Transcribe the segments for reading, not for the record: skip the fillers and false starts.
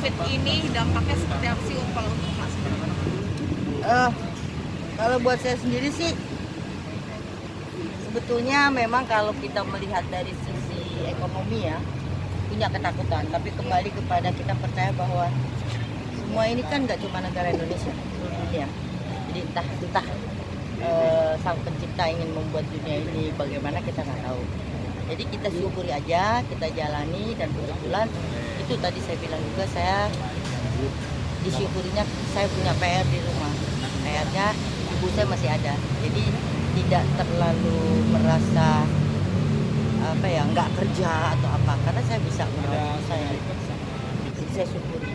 COVID ini dampaknya seperti apa sih kalau untuk Mas? Kalau buat saya sendiri sih, sebetulnya memang kalau kita melihat dari sisi ekonomi ya, punya ketakutan. Tapi kembali kepada kita percaya bahwa semua ini kan nggak cuma negara Indonesia, seluruh dunia. Jadi entah sang pencipta ingin membuat dunia ini bagaimana kita nggak tahu. Jadi kita syukuri aja, kita jalani, dan kebetulan itu tadi saya bilang juga, saya disyukurinya saya punya PR di rumah. PR-nya ibu saya masih ada, jadi tidak terlalu merasa apa ya, nggak kerja atau apa, karena saya bisa merawat ibu saya. Jadi saya syukuri.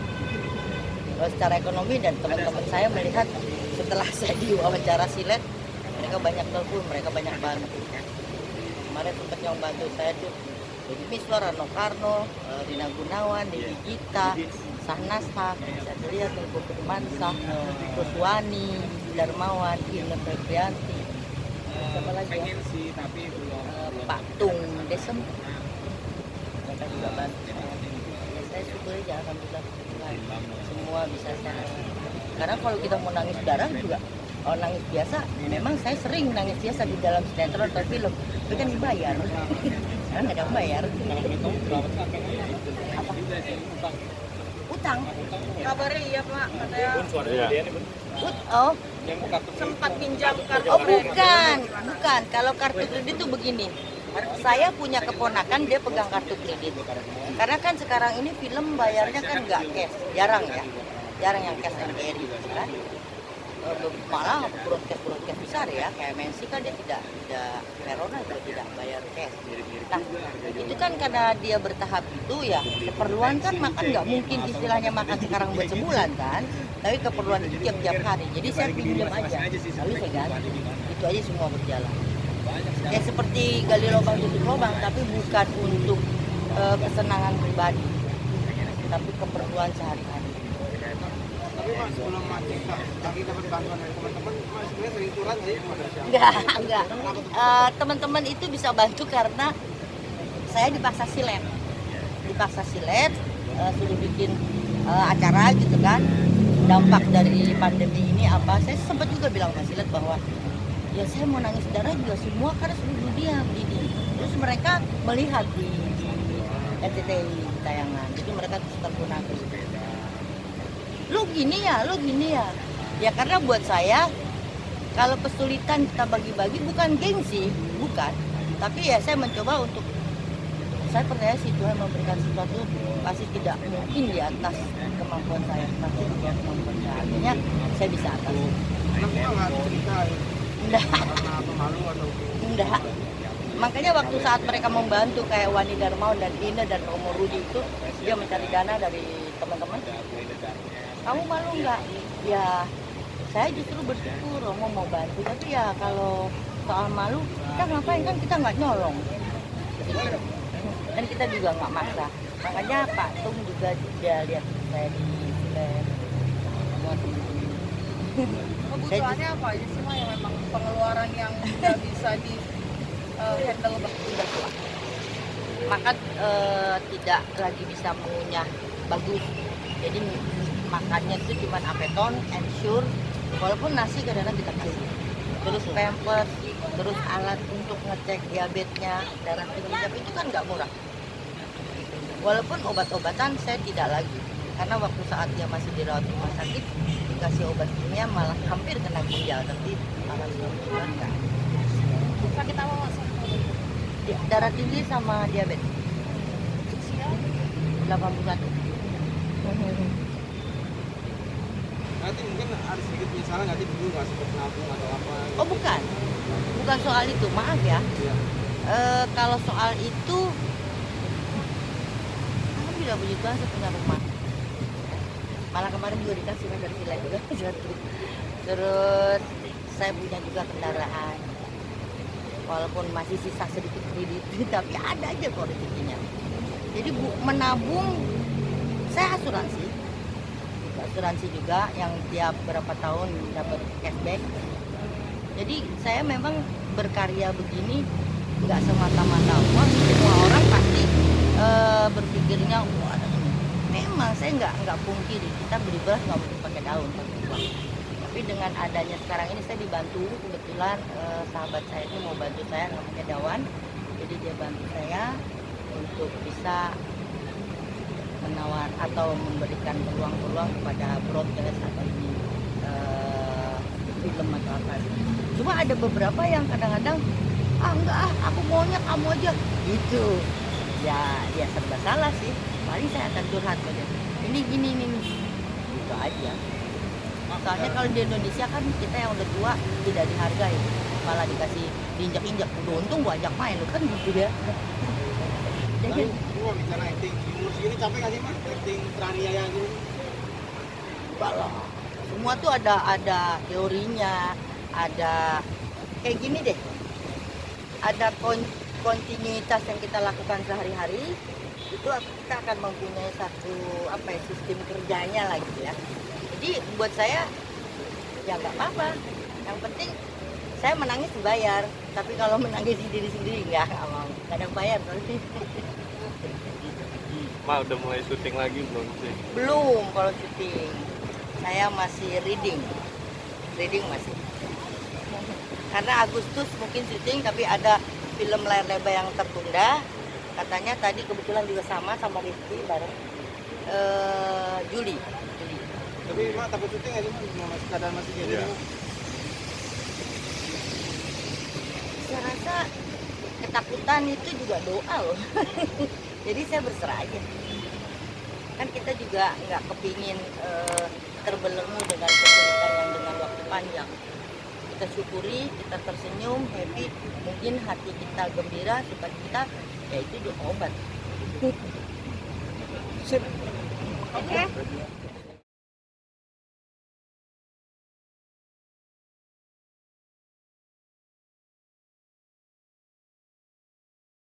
Kalau secara ekonomi, dan teman-teman saya melihat setelah saya diwawancara silet, mereka banyak telepon, mereka banyak bantu. Kemarin sempat yang bantu saya tuh Deddy Miswar, Rano Karno, Rina Gunawan, Dewi Gita, Sahnasa, bisa dilihat Tengku Firmansah, Kuswani, Darmawan, Ine Febrianti, siapa lagi ya? Pak Tung Desem, mereka juga bantu. Ya, saya syukur aja, alhamdulillah, semua bisa saya. Karena kalau kita mau nangis darah juga, kalau nangis biasa, memang saya sering nangis biasa di dalam sinetron atau film, tapi kan dibayar. Karena nggak ada yang bayar. Apa? Utang. Kabarnya iya Pak, katanya Oh, sempat pinjam kartu oh kredit. bukan. Kalau kartu kredit itu begini. Saya punya keponakan, dia pegang kartu kredit. Karena kan sekarang ini film bayarnya kan nggak cash, jarang ya. Jarang yang cash and carry, kan? Malah broadcast besar ya, kayak MNC kan dia tidak Verona juga tidak bayar cash. Nah, itu kan karena dia bertahap itu ya, keperluan kan makan nggak mungkin istilahnya makan sekarang buat sebulan kan, tapi keperluan itu tiap hari. Jadi saya pinjam aja, lalu saya ganti. Itu aja semua berjalan. Ya seperti gali lubang tutup lubang, tapi bukan untuk kesenangan pribadi, tapi keperluan sehari-hari. Tapi Mas, sebelum mati lagi dapat bantuan dari teman-teman, Mas sebenarnya sering curhat nggak sih? Enggak. Teman-teman itu bisa bantu karena saya dipaksa silet, suruh bikin acara gitu kan. Dampak dari pandemi ini apa? Saya sempat juga bilang sama silet bahwa ya saya mau nangis darah juga semua karena seluruh dunia begini. Terus mereka melihat di RCTI tayangan, jadi mereka terus telepon aku. Lu gini ya. Ya karena buat saya, kalau kesulitan kita bagi-bagi bukan gengsi, bukan. Tapi ya saya mencoba untuk, saya percaya sih Tuhan memberikan sesuatu pasti tidak mungkin di atas kemampuan saya, pasti di atas kemampuan saya. Artinya saya bisa atas. Kenapa nggak cerita ya? Enggak, Karena pemalu atau enggak. Makanya waktu saat mereka membantu kayak Wani Darmawan dan Ine dan Romo Rudi itu, dia mencari dana dari teman-teman. Kamu malu nggak? Ya, saya justru bersyukur Romo mau bantu. Tapi ya kalau soal malu, kita ngapain, kan kita nggak nyolong. Dan kita juga nggak maksa. Makanya Pak Tung juga dia lihat saya di film. Semua teman-teman. Kebutuhannya apa aja sih Mak, yang memang pengeluaran yang tidak bisa di handle Sudah tua. Maka tidak lagi bisa mengunyah bagus. Jadi makannya itu cuma apeton, ensure, walaupun nasi kadang-kadang kita kasih. Terus pampers, terus alat untuk ngecek diabetesnya, darah tinggi, itu kan nggak murah. Walaupun obat-obatan saya tidak lagi, karena waktu saat dia masih dirawat di rumah sakit, dikasih obat kimia malah hampir kena ginjal, tapi alhamdulillah enggak. sakit apa Mas? Darah tinggi sama diabetes. Usia? 81. nanti mungkin ada sedikit penyesalan nggak sih dulu nggak sempat nabung atau apa? Oh bukan soal itu, maaf ya. Iya. Kalau soal itu, aku tidak puji Tuhan, saya punya rumah. Malah kemarin juga dikasih kan dari Sila juga satu. Terus saya punya juga kendaraan. Walaupun masih sisa sedikit kredit, tapi ada aja kok rezekinya. Jadi menabung, saya asuransi juga yang tiap berapa tahun dapat cashback. Jadi saya memang berkarya begini nggak semata-mata uang. Semua orang pasti berpikirnya wah ada ini memang saya nggak pungkiri kita beli beras nggak mungkin pakai daun, pakai uang. Tapi dengan adanya sekarang ini saya dibantu kebetulan sahabat saya ini mau bantu saya namanya Dawan, jadi dia bantu saya untuk bisa menawar atau memberikan peluang-peluang kepada broadcast atau ini film atau apa. Cuma ada beberapa yang kadang-kadang enggak aku maunya kamu aja gitu. Ya dia serba salah sih. Paling saya akan curhat aja. Ini gini nih, gitu aja. Soalnya kalau di Indonesia kan kita yang udah tua tidak dihargai, malah dikasih diinjak-injak. Udah untung gua ajak main, lu kan gitu ya. Tapi gua bicara acting di umur segini capek nggak sih mas acting teraniaya gitu? Kalau semua tuh ada teorinya, ada kayak gini deh. Ada kontinuitas yang kita lakukan sehari-hari, itu kita akan mempunyai satu sistem kerjanya lagi ya. Jadi buat saya ya nggak apa-apa. Yang penting saya menangis dibayar, tapi kalau menangis diri sendiri nggak mau, nggak ada bayar berarti. Ma udah mulai syuting lagi belum sih? Belum kalau syuting, saya masih reading masih. Karena Agustus mungkin syuting, tapi ada film layar lebar yang tertunda. Katanya tadi kebetulan juga sama Rizky bareng Juli. Tapi mak takut syuting nggak sih mas keadaan masih kayak Iya. gini? Saya rasa ketakutan itu juga doa loh. Jadi saya berserah aja. Kan kita juga nggak kepingin terbelenggu dengan kesulitan yang dengan waktu panjang. Kita syukuri, kita tersenyum, happy, mungkin hati kita gembira, sukacita, ya itu juga obat. Oke.